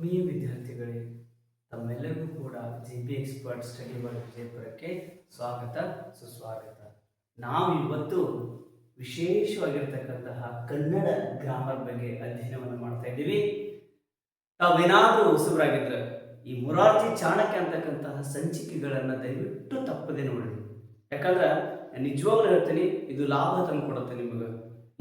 ಆತ್ಮೀಯ ವಿದ್ಯಾರ್ಥಿಗಳೇ, ತಮ್ಮೆಲ್ಲರಿಗೂ ಕೂಡ JP ಎಕ್ಸ್ಪರ್ಟ್ ಸ್ಟಡಿ ವರ್ಲ್ಡ್ ವಿಜಯಪುರಕ್ಕೆ ಸ್ವಾಗತ ಸುಸ್ವಾಗತ. ನಾವು ಇವತ್ತು ವಿಶೇಷವಾಗಿರ್ತಕ್ಕಂತಹ ಕನ್ನಡ ಗ್ರಾಮರ್ ಬಗ್ಗೆ ಅಧ್ಯಯನವನ್ನು ಮಾಡ್ತಾ ಇದ್ದೀವಿ. ತಾವೇನಾದರೂ ಹೊಸಬರಾಗಿದ್ರೆ ಈ ಮೊರಾರ್ಜಿ ಚಾಣಕ್ಯ ಅಂತಕ್ಕಂತಹ ಸಂಚಿಕೆಗಳನ್ನು ದಯವಿಟ್ಟು ತಪ್ಪದೆ ನೋಡಿ. ಯಾಕಂದ್ರೆ ನಿಜವಾಗ್ಲೂ ಹೇಳ್ತೀನಿ, ಇದು ಲಾಭ ತಂದು ಕೊಡುತ್ತೆ ನಿಮಗೆ.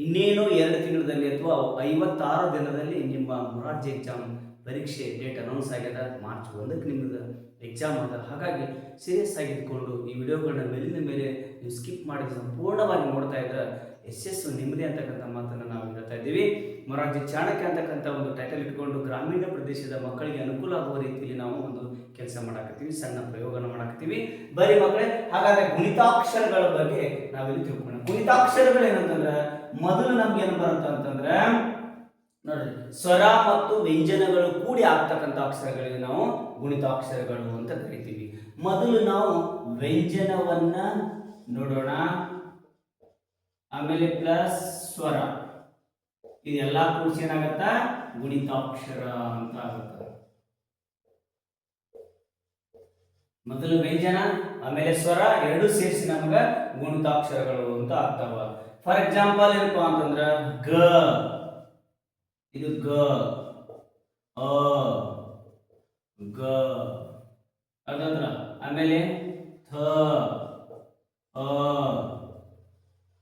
ಇನ್ನೇನು 2 ತಿಂಗಳಲ್ಲಿ ಅಥವಾ 56 ದಿನದಲ್ಲಿ ನಿಮ್ಮ ಮೊರಾರ್ಜಿ ಎಕ್ಸಾಮ್ ಪರೀಕ್ಷೆ ಡೇಟ್ ಅನೌನ್ಸ್ ಆಗ್ಯದ. ಮಾರ್ಚ್ 1ಕ್ಕೆ ನಿಮ್ಮದು ಎಕ್ಸಾಮ್ ಅದ. ಹಾಗಾಗಿ ಸೀರಿಯಸ್ ಆಗಿ ಇಟ್ಕೊಂಡು ಈ ವಿಡಿಯೋಗಳನ್ನ ಮೇಲಿನ ಮೇಲೆ ನೀವು ಸ್ಕಿಪ್ ಮಾಡಿ ಸಂಪೂರ್ಣವಾಗಿ ನೋಡ್ತಾ ಇದ್ರೆ ಯಶಸ್ಸು ನಿಮ್ಮದೇ ಅಂತಕ್ಕಂಥ ಮಾತನ್ನು ನಾವು ಹೇಳ್ತಾ ಇದ್ದೀವಿ. ಮೊರಾರ್ಜಿ ಚಾಣಕ್ಯ ಅಂತಕ್ಕಂಥ ಒಂದು ಟೈಟಲ್ ಇಟ್ಕೊಂಡು ಗ್ರಾಮೀಣ ಪ್ರದೇಶದ ಮಕ್ಕಳಿಗೆ ಅನುಕೂಲ ಆಗುವ ರೀತಿಯಲ್ಲಿ ನಾವು ಒಂದು ಕೆಲಸ ಮಾಡಾಕತ್ತೀವಿ, ಸಣ್ಣ ಪ್ರಯೋಗನ ಮಾಡಾಕತ್ತೀವಿ. ಬರೀ ಮಕ್ಕಳೇ, ಹಾಗಾದ್ರೆ ಗುಣಿತಾಕ್ಷರಗಳ ಬಗ್ಗೆ ನಾವಿಲ್ಲಿ ತಿಳ್ಕೊಳ್ಳೋಣ. ಗುಣಿತಾಕ್ಷರಗಳು ಏನಂತಂದ್ರೆ, ಮೊದಲು ನಮ್ಗೆ ಏನು ಬರುತ್ತೆ ಅಂತಂದ್ರೆ ನೋಡ್ರಿ, ಸ್ವರ ಮತ್ತು ವ್ಯಂಜನಗಳು ಕೂಡಿ ಆಗ್ತಕ್ಕಂಥ ಅಕ್ಷರಗಳಿಗೆ ನಾವು ಗುಣಿತಾಕ್ಷರಗಳು ಅಂತ ಕರಿತೀವಿ. ಮೊದಲು ನಾವು ವ್ಯಂಜನವನ್ನ ನೋಡೋಣ, ಆಮೇಲೆ ಪ್ಲಸ್ ಸ್ವರ, ಇದೆಲ್ಲ ಕೂಡಿಸಿ ಏನಾಗತ್ತ ಗುಣಿತಾಕ್ಷರ ಅಂತ ಆಗುತ್ತೆ. ಮೊದಲು ವ್ಯಂಜನ ಆಮೇಲೆ ಸ್ವರ ಎರಡು ಸೇರಿಸಿ ನಮಗ ಗುಣಿತಾಕ್ಷರಗಳು ಅಂತ ಆಗ್ತಾವ. ಫಾರ್ ಎಕ್ಸಾಂಪಲ್ ಏನಪ್ಪ ಅಂತಂದ್ರ ಗ, ಇದು ಗ, ಅ, ಗ ಅದಂದ್ರ, ಆಮೇಲೆ ಥ, ಅ,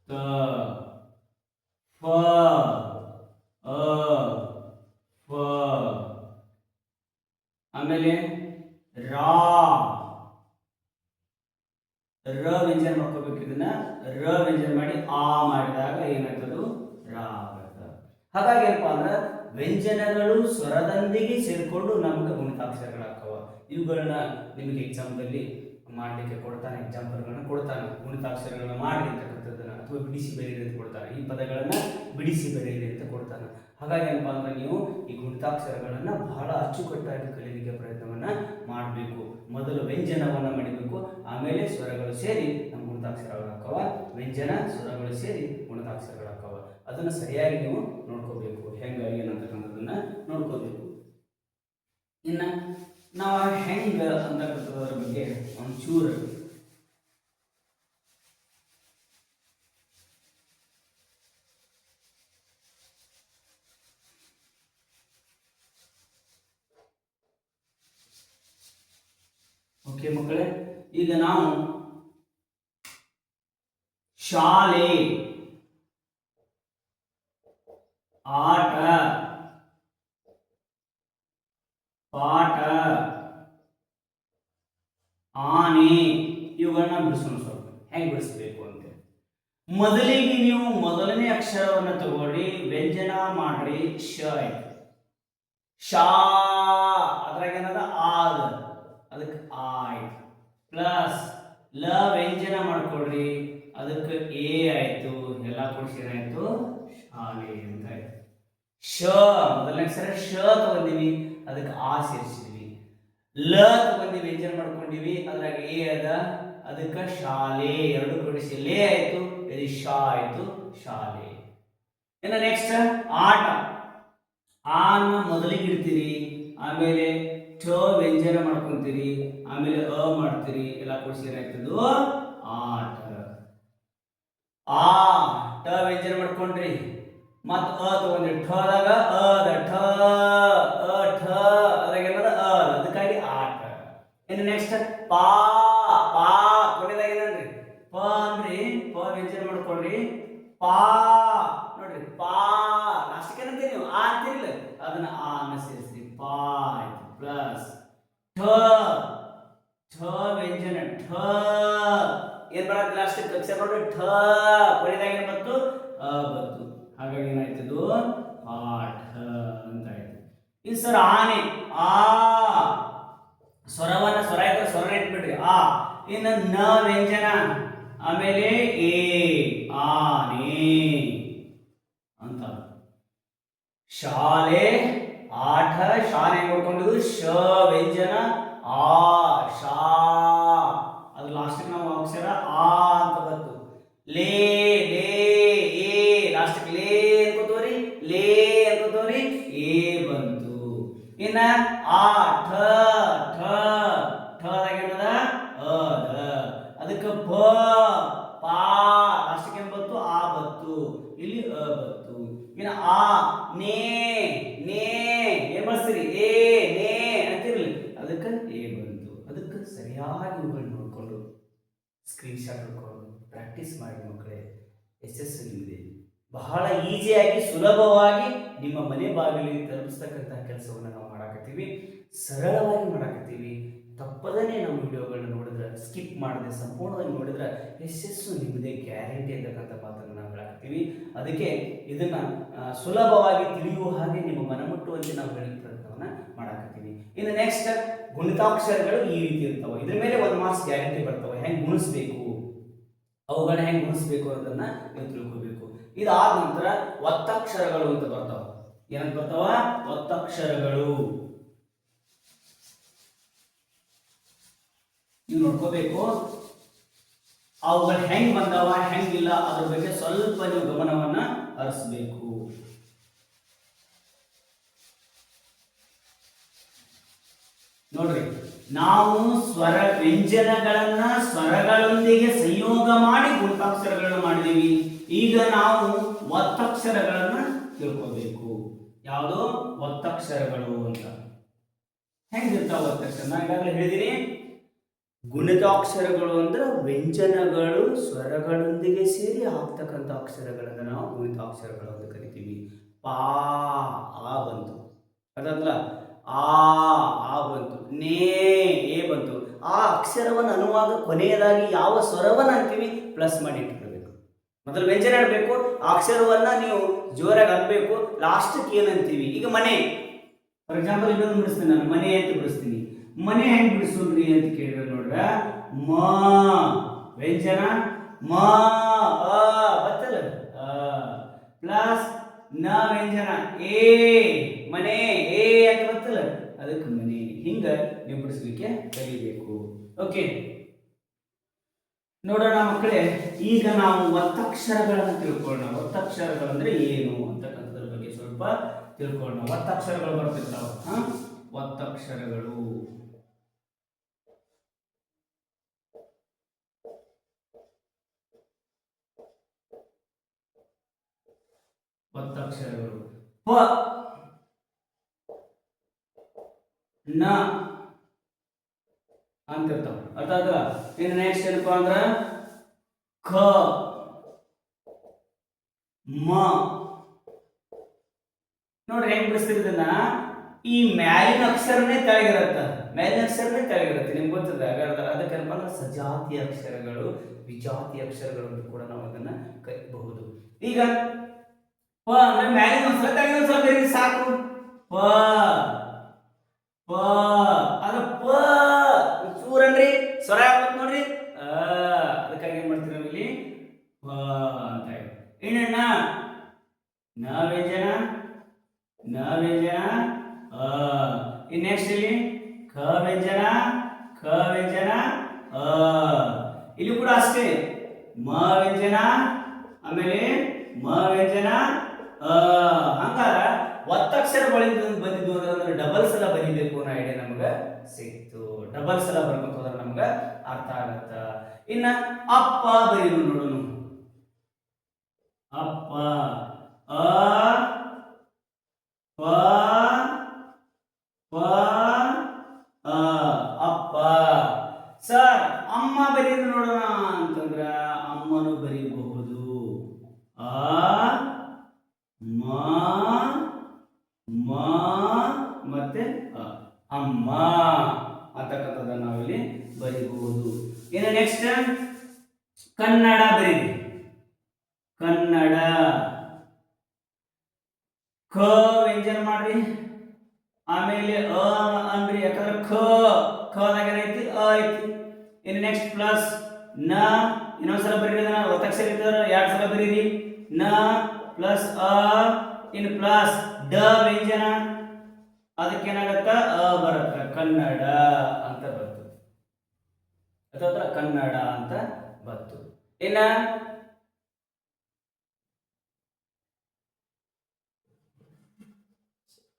ತ, ಫ, ಅ, ಫ, ಆಮೇಲೆ ರಾ, ರ ವ್ಯಂಜನ ಮಾಡ್ಕೋಬೇಕು. ಇದನ್ನ ರ ವ್ಯಂಜನ ಮಾಡಿ ಆ ಮಾಡಿದಾಗ ಏನಾಗ್ತದು ರಾ ಆಗುತ್ತೆ. ಹಾಗಾಗಿ ಏನಪ್ಪ ಅಂದ್ರೆ ವ್ಯಂಜನಗಳು ಸ್ವರದೊಂದಿಗೆ ಸೇರಿಕೊಂಡು ನಮಗೆ ಗುಣಿತಾಕ್ಷರಗಳಾಗ್ತವ. ಇವುಗಳನ್ನ ನಿಮಗೆ ಎಕ್ಸಾಮ್ದಲ್ಲಿ ಮಾಡಲಿಕ್ಕೆ ಕೊಡ್ತಾನೆ, ಎಕ್ಸಾಂಪಲ್ಗಳನ್ನ ಕೊಡ್ತಾನೆ. ಗುಣಿತಾಕ್ಷರಗಳನ್ನ ಮಾಡಿ ಅಂತಕ್ಕಂಥದ್ದನ್ನ ಅಥವಾ ಬಿಡಿಸಿ ಬರೀರಿ ಅಂತ ಕೊಡ್ತಾನೆ. ಈ ಪದಗಳನ್ನ ಬಿಡಿಸಿ ಬರೀರಿ ಅಂತ ಕೊಡ್ತಾನೆ. ಹಾಗಾಗಿ ಏನಪ್ಪಾ ಅಂದ್ರೆ ನೀವು ಈ ಗುಣಿತಾಕ್ಷರಗಳನ್ನ ಬಹಳ ಅಚ್ಚುಕಟ್ಟಾಗಿ ಕಲೀಲಿಕ್ಕೆ ಪ್ರಯತ್ನವನ್ನ ಮಾಡಬೇಕು. ಮೊದಲು ವ್ಯಂಜನವನ್ನ ಮಾಡಬೇಕು, ಆಮೇಲೆ ಸ್ವರಗಳು ಸೇರಿ ನಮ್ಮ ಗುಣಿತಾಕ್ಷರಗಳಾಕ್ಕವ. ವ್ಯಂಜನ ಸ್ವರಗಳು ಸೇರಿ ಗುಣಿತಾಕ್ಷರಗಳಾಕ್ಕವ. ಅದನ್ನ ಸರಿಯಾಗಿ ನೀವು ನೋಡ್ಕೋಬೇಕು. ಹೆಂಗ ಏನಂತಕ್ಕಂಥದ್ದನ್ನ ನೋಡ್ಕೋಬೇಕು. ಇನ್ನ ನಾವು ಹೆಂಗ ಅಂತಕ್ಕಂಥದ್ರ ಬಗ್ಗೆ ಒಂಚೂರು ಓಕೆ ಮಕ್ಕಳೇ, ಈಗ ನಾವು ಶಾಲೆ, ಆಟ, ಪಾಠ, ಆನೆ ಇವುಗಳನ್ನ ಬಿಡಿಸೋಣ. ಸ್ವಲ್ಪ ಹೆಂಗೆ ಬಿಡಿಸ್ಬೇಕು ಅಂತ ಮೊದಲಿಗೆ ನೀವು ಮೊದಲನೇ ಅಕ್ಷರವನ್ನು ತಗೊಳ್ಳಿ, ವ್ಯಂಜನ ಮಾಡ್ರಿ. ಶ ಆಯ್ತು, ಶಾ ಅದ್ರಾಗ ಏನದ ಆದ, ಅದಕ್ಕೆ ಆಯ್ತು. ಪ್ಲಸ್ ಲ ವ್ಯಂಜನ ಮಾಡ್ಕೊಡ್ರಿ, ಅದಕ್ಕೆ ಎ ಆಯ್ತು. ಎಲ್ಲ ಕೂಡಿಸಿ ಏನಾಯ್ತು ಶಾಲೆ ಅಂತ ಆಯ್ತು. ಶ ಮೊದಲನೇ ಅಕ್ಷರ ಶ ತಗೊಂಡಿವಿ, ಅದಕ್ಕೆ ಆ ಸೇರಿಸಿದ್ವಿ. ಲ ತಗೊಂಡಿವಿ, ವ್ಯಂಜನ ಮಾಡ್ಕೊಂಡಿವಿ, ಅದ್ರಾಗ ಎ ಅದ, ಅದಕ್ಕೆ ಶಾಲೆ. ಎರಡು ಕೂಡಿಸಿ ಲೇ ಆಯ್ತು, ಇದು ಶಾ ಆಯ್ತು, ಶಾಲೆ. ಇನ್ನು ನೆಕ್ಸ್ಟ್ ಆಟ, ಆನ ಮೊದಲಿಗೆ ಇಡ್ತೀರಿ, ಆಮೇಲೆ ಠ ವ್ಯಂಜನ ಮಾಡ್ಕೊಂತೀರಿ, ಆಮೇಲೆ ಅ ಮಾಡ್ತೀರಿ, ಎಲ್ಲ ಕೂಡಿಸಿ ಏನಾಗ್ತದೆ ಆಟ. ಆ ಟ ವ್ಯಂಜನ ಮಾಡ್ಕೊಂಡ್ರಿ, ಮತ್ತ ಅ ತಗೊಂಡ್ರಿ, ಠದಾಗ ಅದ, ಠ ಅ ಠ ಅದ್ರಾಗ ಏನದ ಅ, ಅದಕ್ಕಾಗಿ ಆಟ. ಇನ್ನು ನೆಕ್ಸ್ಟ್ ಪಾ, ಪಾ ಕೊನೆದಾಗ ಏನನ್ರಿ ಪ ಅನ್ರಿ, ಪ ವ್ಯಂಜನ ಮಾಡ್ಕೊಳ್ರಿ, ಪಾ ನೋಡ್ರಿ, ಪಾ ಲಾಸ್ಟಿಗೆ ಏನಂತೀರಿ ನೀವು ಆ ಅಂತೀರಿಲ್ಲ, ಅದನ್ನ ಆ ಅನ್ನ ಸೇರಿಸ್ರಿ, ಪಾ ಆಯ್ತು. ಪ್ಲಸ್ ಠ, ಠ ವ್ಯಂಜನ, ಠ ಏನ್ ಬರತ್ತೆ ಲಾಸ್ಟ್ ಅಕ್ಷರ ನೋಡ್ರಿ, ಠ ಕೊನೆದಾಗ ಏನ್ ಬಂತು ಅ ಬಂತು. ಹಾಗಾಗಿ ಏನಾಯ್ತದು ಪಾಠ ಅಂತ ಆಯ್ತು. ಈ ಸರ್ ಆನೆ, ಆ ಸ್ವರವನ್ನ ಸ್ವರ ಆಯ್ತು, ಸ್ವರ ಇಟ್ಬಿಡ್ರಿ ಆ. ಇನ್ನು ನ ವ್ಯಂಜನ, ಆಮೇಲೆ ಎ, ಆನೆ ಅಂತ. ಶಾಲೆ, ಆಠ, ಶಾಲೆ ನೋಡ್ಕೊಂಡಿದ್ದು ಶ ವ್ಯಂಜನ, ಆ ಶಾ, ಅದು ಲಾಸ್ಟ್ ನಾವು ಅಕ್ಷರ ಆ ಅಂತ ಬಂತು. ಲೇ, ಲೇ ಎ ಲಾಸ್ಟ್ ಲೇ ಅನ್ಕೋತವ್ರಿ, ಲೇ ಅನ್ಕೋತವ್ರಿ, ಎ ಬಂತು. ಇನ್ನ ಅದಕ್ಕೆ ಪಾ ಲಾಸ್ಟ್ಗೆ ಏನ್ ಬತ್ತು ಆ ಬತ್ತು, ಇಲ್ಲಿ ಅ ಬತ್ತು. ಇನ್ನು ಆ ನೇ ನೇ ಏನ್ ಬಳಸ್ತೀರಿ ಏ ನೇ ಅಂತಿರ್ಲಿ, ಅದಕ್ಕೆ ಏ ಬಂತು. ಅದಕ್ಕೆ ಸರಿಯಾಗಿ ಇವುಗಳನ್ನ ನೋಡ್ಕೊಂಡು ಸ್ಕ್ರೀನ್ ಶಾಟ್ ಹಿಡ್ಕೊಂಡು ಪ್ರಾಕ್ಟೀಸ್ ಮಾಡಿ ಮಕ್ಕಳೇ. ಯಶಸ್ಸು ನಿಮ್ಮದೇ. ಬಹಳ ಈಸಿಯಾಗಿ ಸುಲಭವಾಗಿ ನಿಮ್ಮ ಮನೆ ಬಾಗಿಲಿಗೆ ತಲುಪಿಸ್ತಕ್ಕಂಥ ಕೆಲಸವನ್ನು ನಾವು ಮಾಡಾಕತ್ತೀವಿ. ಸರಳವಾಗಿ ಮಾಡಾಕತ್ತೀವಿ. ತಪ್ಪದೇ ನಮ್ಮ ವಿಡಿಯೋಗಳನ್ನ ನೋಡಿದ್ರೆ, ಸ್ಕಿಪ್ ಮಾಡದೆ ಸಂಪೂರ್ಣವಾಗಿ ನೋಡಿದ್ರೆ ಯಶಸ್ಸು ನಿಮ್ಮದೇ ಗ್ಯಾರಂಟಿ ಅಂತಕ್ಕಂಥ ಮಾತನ್ನು ನಾವು ಹೇಳಾಕತ್ತೀವಿ. ಅದಕ್ಕೆ ಇದನ್ನ ಸುಲಭವಾಗಿ ತಿಳಿಯುವ ಹಾಗೆ ನಿಮ್ಮ ಮನಮುಟ್ಟುವಂತೆ ನಾವು ಹೇಳಿ ಪ್ರಯತ್ನವನ್ನ ಮಾಡಾಕತ್ತೀವಿ. ಇನ್ನು ನೆಕ್ಸ್ಟ್ ಗುಣಿತಾಕ್ಷರಗಳು ಈ ರೀತಿ ಇರ್ತಾವೆ. ಇದ್ರ ಮೇಲೆ 1 ಮಾರ್ಕ್ಸ್ ಗ್ಯಾರಂಟಿ ಬರ್ತವೆ. ಹೆಂಗೆ ಗುಣಿಸ್ಬೇಕು, ಅವುಗಳನ್ನ ಹೆಂಗೆ ಗುಣಿಸ್ಬೇಕು ಅನ್ನೋದನ್ನ ನೀವು ತಿಳ್ಕೋಬೇಕು. ಇದಾದ ನಂತರ ಒತ್ತಕ್ಷರಗಳು ಅಂತ ಬರ್ತಾವ. ಏನಂತ ಬರ್ತಾವ? ಒತ್ತಕ್ಷರಗಳು. ನೀವು ನೋಡ್ಕೋಬೇಕು ಅವುಗಳು ಹೆಂಗ್ ಬಂದಾವ ಹೆಂಗಿಲ್ಲ ಅದ್ರ ಬಗ್ಗೆ ಸ್ವಲ್ಪ ನೀವು ಗಮನವನ್ನ ಹರಿಸಬೇಕು. ನೋಡ್ರಿ, ನಾವು ಸ್ವರ ವ್ಯಂಜನಗಳನ್ನ ಸ್ವರಗಳೊಂದಿಗೆ ಸಂಯೋಗ ಮಾಡಿ ಗುಣಿತಾಕ್ಷರಗಳನ್ನ ಮಾಡಿದೀವಿ. ಈಗ ನಾವು ಒತ್ತಕ್ಷರಗಳನ್ನ ತಿಳ್ಕೋಬೇಕು. ಯಾವುದು? ಒತ್ತಕ್ಷರಗಳು ಅಂತ. ಹೆಂಗಿರ್ತಾವ ಒತ್ತಕ್ಷರ? ನಾನು ಈಗಾಗಲೇ ಹೇಳಿದೀನಿ, ಗುಣಿತಾಕ್ಷರಗಳು ಅಂದ್ರೆ ವ್ಯಂಜನಗಳು ಸ್ವರಗಳೊಂದಿಗೆ ಸೇರಿ ಆಗ್ತಕ್ಕಂಥ ಅಕ್ಷರಗಳನ್ನು ನಾವು ಗುಣಿತಾಕ್ಷರಗಳು ಅಂತ ಕರಿತೀವಿ. ಪಾ ಆ ಬಂತು, ಅದಲ್ಲ ಆ ಬಂತು, ನೇ ಏ ಬಂತು. ಆ ಅಕ್ಷರವನ್ನು ಅನ್ನುವಾಗ ಕೊನೆಯದಾಗಿ ಯಾವ ಸ್ವರವನ್ನು ಅಂತೀವಿ ಪ್ಲಸ್ ಮಾಡಿ ಇಟ್ಕೊಳ್ಬೇಕು. ಮೊದಲು ವ್ಯಂಜನ ಇಡಬೇಕು, ಆ ಅಕ್ಷರವನ್ನ ನೀವು ಜೋರಾಗಿ ಅನ್ಬೇಕು. ಲಾಸ್ಟ್ಗೆ ಏನಂತೀವಿ? ಈಗ ಮನೆ ಫಾರ್ ಎಕ್ಸಾಂಪಲ್ ಇನ್ನೊಂದು ಬಿಡಿಸ್ತೀನಿ, ನಾನು ಮನೆ ಅಂತ ಬಿಡಿಸ್ತೀನಿ. ಮನೆ ಹೆಂಗ್ ಬಿಡಿಸೋದ್ರಿ ಅಂತ ಕೇಳಿದ್ರೆ ನೋಡ್ರ, ಮ ವ್ಯಂಜನ ಮ ಬತ್ತಲ್ಲ ಪ್ಲಸ್ ನ ವ್ಯಂಜನ ಏ ಮನೆ ಏ ಅಂತ ಬತ್ತಲ್ಲ, ಅದಕ್ಕೆ ಮನೆ. ಹಿಂಗ ನೀವು ಬಿಡಿಸ್ಲಿಕ್ಕೆ ಕಲಿಬೇಕು. ಓಕೆ, ನೋಡೋಣ ಮಕ್ಕಳೇ. ಈಗ ನಾವು ಒತ್ತಕ್ಷರಗಳನ್ನು ತಿಳ್ಕೊಳ್ಳೋಣ. ಒತ್ತಕ್ಷರಗಳಂದ್ರೆ ಏನು ಅಂತಕ್ಕಂಥದ್ರ ಬಗ್ಗೆ ಸ್ವಲ್ಪ ತಿಳ್ಕೊಳ್ಳೋಣ. ಒತ್ತಕ್ಷರಗಳು ಬರ್ತಿರ್ತಾವ. ಒತ್ತಕ್ಷರಗಳು ಒತ್ತಕ್ಷರಗಳು ಪ ನ ಅಂತಿರ್ತಾವ. ಅರ್ಥ ಆಯ್ತಾ? ಇನ್ನು ನೆಕ್ಸ್ಟ್ ಏನಪ್ಪಾ ಅಂದ್ರ ಖ ಮ. ನೋಡ್ರಿ ಹೆಂಗ್ ಬಿಡಿಸ್ತಿರೋದನ್ನ, ಈ ಮ್ಯಾಲಿನ ಅಕ್ಷರನೇ ತೆಳಗಿರತ್ತ, ಮ್ಯಾಲಿನ ಅಕ್ಷರನೇ ತೆಳಗಿರುತ್ತೆ. ನಿಮ್ಗೆ ಗೊತ್ತದ? ಅದಕ್ಕೆ ಏನಪ್ಪ ಅಂದ್ರೆ ಸಜಾತಿ ಅಕ್ಷರಗಳು, ವಿಜಾತಿ ಅಕ್ಷರಗಳು ಅಂತ ಕೂಡ ನಾವು ಅದನ್ನ ಕರಿಬಹುದು. ಈಗ ಪ ಅಂದ್ರೆ ಮ್ಯಾಲಿನ ಒಂದ್ಸಲ ತೆಳಗಿನ ಒಂದ್ಸಲ ಕರೀರಿ ಸಾಕು. ಪ ಪ ಅದ ಪ ಚೂರನ್ರಿ ಸ್ವರ ಆಗ್ಬೇಕು ನೋಡ್ರಿ. ಅದಕ್ಕಾಗಿ ಏನ್ ಮಾಡ್ತೀವಿ ನಾವು ಇಲ್ಲಿ ಪ ಅಂತ ಹೇಳಿ. ಇನ್ನು ನ ವ್ಯಂಜನ ನ ವ್ಯಂಜನ ಇನ್ ನೆಕ್ಸ್ಟ್ ಇಲ್ಲಿ ಕ ವ್ಯಂಜನ ಕ ವ್ಯಂಜನ ಇಲ್ಲಿ ಕೂಡ ಅಷ್ಟೇ. ಮ ವ್ಯಂಜನ ಆಮೇಲೆ ಮ ವ್ಯಂಜನ ಹಂಗಾರ ಒತ್ತಕ್ಷರ ಬಂದಿದ್ದು ಅಂದ್ರೆ ಡಬಲ್ ಸಲ ಬರೀಬೇಕು ಅನ್ನೋ ಐಡಿಯಾ ನಮ್ಗೆ ಸಿಕ್ತು. ಡಬಲ್ ಸಲ ಬರ್ಬೇಕು ಅಂದ್ರೆ ನಮ್ಗೆ ಅರ್ಥ ಆಗತ್ತ. ಇನ್ನ ಅಪ್ಪ ಬರೀನು ನೋಡೋಣ. ಅಪ್ಪ ಅ ಪ ಪ ಅಪ್ಪ. ಸರ್ ಅಮ್ಮ ಬರೀನು ನೋಡೋಣ ಅಂತಂದ್ರ ಅಮ್ಮನು ಬರೀಬಹುದು. ಅ ಮ ಮ ಮತ್ತೆ ಅಮ್ಮ ಅಂತಕ್ಕಂಥದ್ದನ್ನ ನಾವಿಲ್ಲಿ ಬರೀಬಹುದು. ಇನ್ನು ನೆಕ್ಸ್ಟ್ ಕನ್ನಡ ಬರೀರಿ. ಕನ್ನಡ ಕ ವ್ಯಂಜನ ಮಾಡ್ರಿ, ಆಮೇಲೆ ಅ ಅನ್ರಿ, ಯಾಕಂದ್ರೆ ಖದಾಗ ಏನೈತಿ ಅ ಐತಿ. ಇನ್ನು ನೆಕ್ಸ್ಟ್ ಪ್ಲಸ್ ನ, ಇನ್ನೊಂದ್ಸಲ ಬರೀರಿ. ಒತ್ತಕ್ಷರ ಇದ್ದವ್ರ 2 ಸಲ ಬರೀರಿ. ನ ಪ್ಲಸ್ ಅ, ಇನ್ನು ಪ್ಲಸ್ ಡ ವ್ಯಂಜನ, ಅದಕ್ಕೇನಾಗತ್ತ ಅ ಬರತ್ತ, ಕನ್ನಡ ಅಂತ ಬಂತು. ಅಥವಾ ಕನ್ನಡ ಅಂತ ಬಂತು. ಇನ್ನ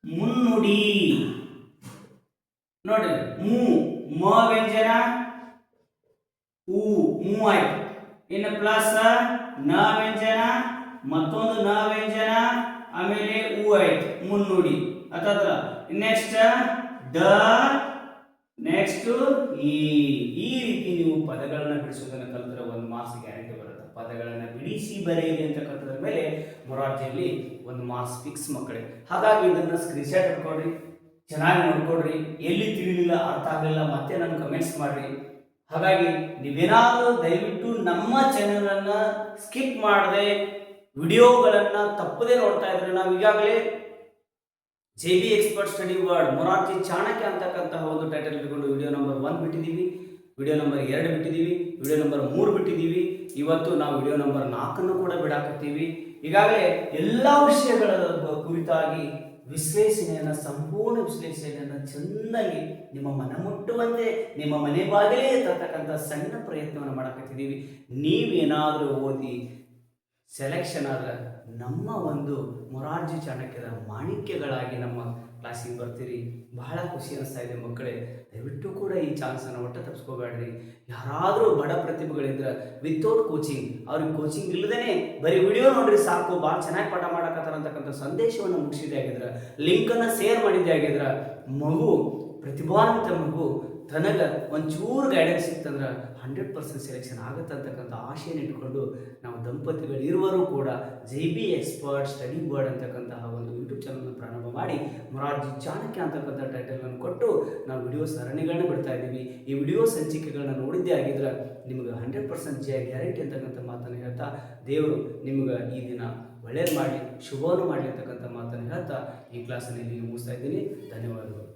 ಮುನ್ನುಡಿ ನೋಡ್ರಿ. ಮ ವ್ಯಂಜನ ಊ ಮೂ ಆಯ್ತು. ಇನ್ನು ಪ್ಲಸ್ ನ ವ್ಯಂಜನ, ಮತ್ತೊಂದು ನ ವ್ಯಂಜನ, ಆಮೇಲೆ ಊ ಆಯ್ತು ಮುನ್ನುಡಿ ಅಥವಾ ನೆಕ್ಸ್ಟ್ ದ, ನೆಕ್ಸ್ಟ್ ಈ ರೀತಿ ನೀವು ಪದಗಳನ್ನ ಬಿಡಿಸೋದನ್ನ ಕಲಿತ್ರೆ ಒಂದು ಮಾರ್ಕ್ಸ್ ಗ್ಯಾರಂಟಿ ಬರುತ್ತೆ. ಪದಗಳನ್ನ ಬಿಡಿಸಿ ಬರೆಯಿರಿ ಅಂತಕ್ಕಂಥದ್ರ ಮೇಲೆ ಮೊರಾರ್ಜಿಯಲ್ಲಿ ಒಂದು ಮಾರ್ಕ್ಸ್ ಫಿಕ್ಸ್ ಮಕ್ಕಳೇ. ಹಾಗಾಗಿ ಇದನ್ನ ಸ್ಕ್ರೀನ್ಶಾಟ್ ಹಾಕೊಡ್ರಿ, ಚೆನ್ನಾಗಿ ನೋಡ್ಕೊಡ್ರಿ. ಎಲ್ಲಿ ತಿಳಿಲಿಲ್ಲ, ಅರ್ಥ ಆಗಲಿಲ್ಲ ಮತ್ತೆ ನಾನು ಕಮೆಂಟ್ಸ್ ಮಾಡ್ರಿ. ಹಾಗಾಗಿ ನೀವೇನಾದರೂ ದಯವಿಟ್ಟು ನಮ್ಮ ಚಾನೆಲ್ ಅನ್ನ ಸ್ಕಿಪ್ ಮಾಡದೆ ವಿಡಿಯೋಗಳನ್ನ ತಪ್ಪದೇ ನೋಡ್ತಾ ಇದ್ರೆ, ನಾವು ಈಗಾಗಲೇ JB expert study word Morarji Chanakya ಅಂತಕ್ಕಂತಹ ಒಂದು ಟೈಟಲ್ ಇಟ್ಕೊಂಡು ವಿಡಿಯೋ ನಂಬರ್ 1 ಬಿಟ್ಟಿದ್ದೀವಿ, ವಿಡಿಯೋ ನಂಬರ್ 2 ಬಿಟ್ಟಿದ್ದೀವಿ, ವಿಡಿಯೋ ನಂಬರ್ 3 ಬಿಟ್ಟಿದ್ದೀವಿ. ಇವತ್ತು ನಾವು ವಿಡಿಯೋ ನಂಬರ್ 4 ಕೂಡ ಬಿಡಾಕತ್ತೀವಿ. ಈಗಾಗಲೇ ಎಲ್ಲ ವಿಷಯಗಳ ಕುರಿತಾಗಿ ವಿಶ್ಲೇಷಣೆಯನ್ನು, ಸಂಪೂರ್ಣ ವಿಶ್ಲೇಷಣೆಯನ್ನು ಚೆನ್ನಾಗಿ ನಿಮ್ಮ ಮನ ಮುಟ್ಟುವಂತೆ ನಿಮ್ಮ ಮನೆ ಬಾಗಿಲೇ ತರ್ತಕ್ಕಂಥ ಸಣ್ಣ ಪ್ರಯತ್ನವನ್ನು ಮಾಡಕತ್ತಿದ್ದೀವಿ. ನೀವೇನಾದರೂ ಓದಿ ಸೆಲೆಕ್ಷನ್ ಆದ್ರೆ ನಮ್ಮ ಒಂದು ಮೊರಾರ್ಜಿ ಚಾಣಕ್ಯದ ಮಾಣಿಕ್ಯಗಳಾಗಿ ನಮ್ಮ ಕ್ಲಾಸಿಗೆ ಬರ್ತೀರಿ. ಬಹಳ ಖುಷಿ ಅನಿಸ್ತಾ ಇದೆ ಮಕ್ಕಳೇ. ದಯವಿಟ್ಟು ಕೂಡ ಈ ಚಾನ್ಸನ್ನು ಒಟ್ಟು ತಪ್ಪಿಸ್ಕೋಬೇಡ್ರಿ. ಯಾರಾದರೂ ಬಡ ಪ್ರತಿಭೆಗಳಿದ್ರೆ ವಿತೌಟ್ ಕೋಚಿಂಗ್, ಅವ್ರಿಗೆ ಕೋಚಿಂಗ್ ಇಲ್ಲದೇ ಬರೀ ವಿಡಿಯೋ ನೋಡ್ರಿ ಸಾಕು, ಭಾಳ ಚೆನ್ನಾಗಿ ಪಾಠ ಮಾಡಕತ್ತಾರ ಅಂತಕ್ಕಂಥ ಸಂದೇಶವನ್ನು ಮುಗಿಸಿದೆ ಆಗಿದ್ರೆ, ಲಿಂಕನ್ನು ಶೇರ್ ಮಾಡಿದ್ದೆ ಆಗಿದ್ರೆ, ಮಗು ಪ್ರತಿಭಾನ್ವಿತ ಮಗು ತನಗೆ ಒಂಚೂರು ಗೈಡೆನ್ಸ್ ಸಿಕ್ತಂದ್ರೆ 100% ಸೆಲೆಕ್ಷನ್ ಆಗುತ್ತೆ ಅಂತಕ್ಕಂಥ ಆಶೆಯನ್ನು ಇಟ್ಕೊಂಡು ನಾವು ದಂಪತಿಗಳು ಇರುವರು ಕೂಡ JB ಎಕ್ಸ್ಪರ್ಟ್ ಸ್ಟಡಿ ವರ್ಡ್ ಅಂತಕ್ಕಂತಹ ಒಂದು ಯೂಟ್ಯೂಬ್ ಚಾನಲ್ನ ಪ್ರಾರಂಭ ಮಾಡಿ ಮೊರಾರ್ಜಿ ಚಾಣಕ್ಯ ಅಂತಕ್ಕಂಥ ಟೈಟಲನ್ನು ಕೊಟ್ಟು ನಾವು ವಿಡಿಯೋ ಸರಣಿಗಳನ್ನ ಬಿಡ್ತಾ ಇದ್ದೀವಿ. ಈ ವಿಡಿಯೋ ಸಂಚಿಕೆಗಳನ್ನ ನೋಡಿದ್ದೇ ಆಗಿದ್ರೆ ನಿಮಗೆ 100% ಗ್ಯಾರಂಟಿ ಅಂತಕ್ಕಂಥ ಮಾತನ್ನು ಹೇಳ್ತಾ, ದೇವರು ನಿಮ್ಗೆ ಈ ದಿನ ಒಳ್ಳೇದು ಮಾಡಲಿ, ಶುಭವನ್ನು ಮಾಡಲಿ ಅಂತಕ್ಕಂಥ ಮಾತನ್ನು ಹೇಳ್ತಾ ಈ ಕ್ಲಾಸನ್ನು ಇಲ್ಲಿಗೆ ಮುಗಿಸ್ತಾ ಇದ್ದೀನಿ. ಧನ್ಯವಾದಗಳು.